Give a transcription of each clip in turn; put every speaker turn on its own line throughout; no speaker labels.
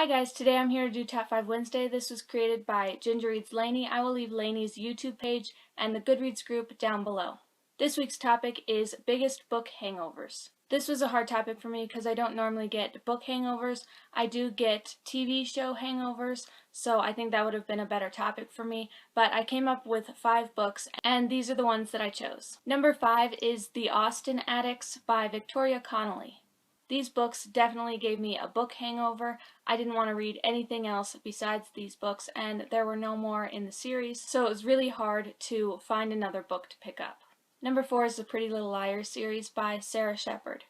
Hi guys, today I'm here to do Top 5 Wednesday. This was created by Ginger Reads Lainey. I will leave Lainey's YouTube page and the Goodreads group down below. This week's topic is biggest book hangovers. This was a hard topic for me because I don't normally get book hangovers. I do get TV show hangovers, so I think that would have been a better topic for me. But I came up with 5 books, and these are the ones that I chose. Number 5 is The Austen Addicts by Victoria Connelly. These books definitely gave me a book hangover. I didn't want to read anything else besides these books, and there were no more in the series, so it was really hard to find another book to pick up. Number 4 is the Pretty Little Liars series by Sara Shepard.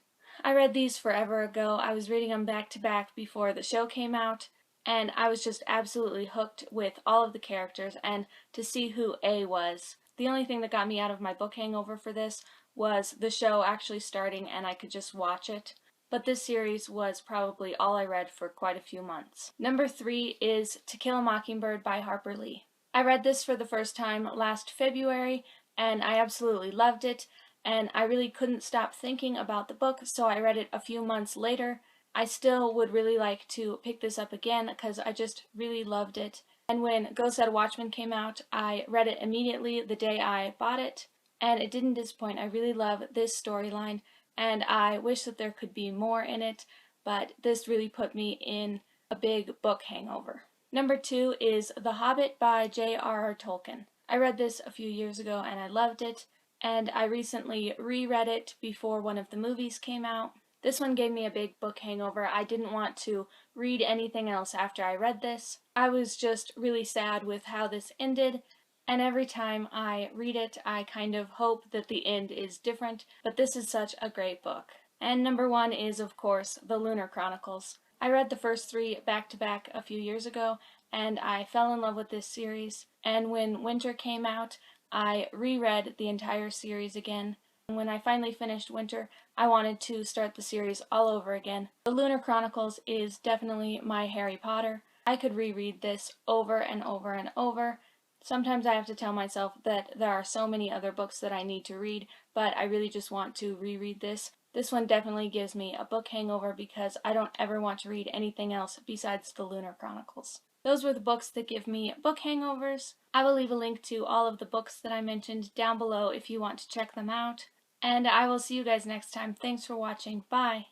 I read these forever ago. I was reading them back to back before the show came out, and I was just absolutely hooked with all of the characters, and to see who A was. The only thing that got me out of my book hangover for this was the show actually starting and I could just watch it. But this series was probably all I read for quite a few months. Number 3 is Tequila Mockingbird by Harper Lee. I read this for the first time last February, and I absolutely loved it, and I really couldn't stop thinking about the book, so I read it a few months later. I still would really like to pick this up again because I just really loved it. And when Go Said Watchman came out, I read it immediately the day I bought it, and it didn't disappoint. I really love this storyline, and I wish that there could be more in it, but this really put me in a big book hangover. Number 2 is The Hobbit by J.R.R. Tolkien. I read this a few years ago and I loved it, and I recently reread it before one of the movies came out. This one gave me a big book hangover. I didn't want to read anything else after I read this. I was just really sad with how this ended, and every time I read it, I kind of hope that the end is different, but this is such a great book. And number 1 is, of course, the Lunar Chronicles. I read the first 3 back-to-back a few years ago, and I fell in love with this series. And when Winter came out, I reread the entire series again. And when I finally finished Winter, I wanted to start the series all over again. The Lunar Chronicles is definitely my Harry Potter. I could reread this over and over and over. Sometimes I have to tell myself that there are so many other books that I need to read, but I really just want to reread this. This one definitely gives me a book hangover because I don't ever want to read anything else besides the Lunar Chronicles. Those were the books that give me book hangovers. I will leave a link to all of the books that I mentioned down below if you want to check them out. And I will see you guys next time. Thanks for watching. Bye!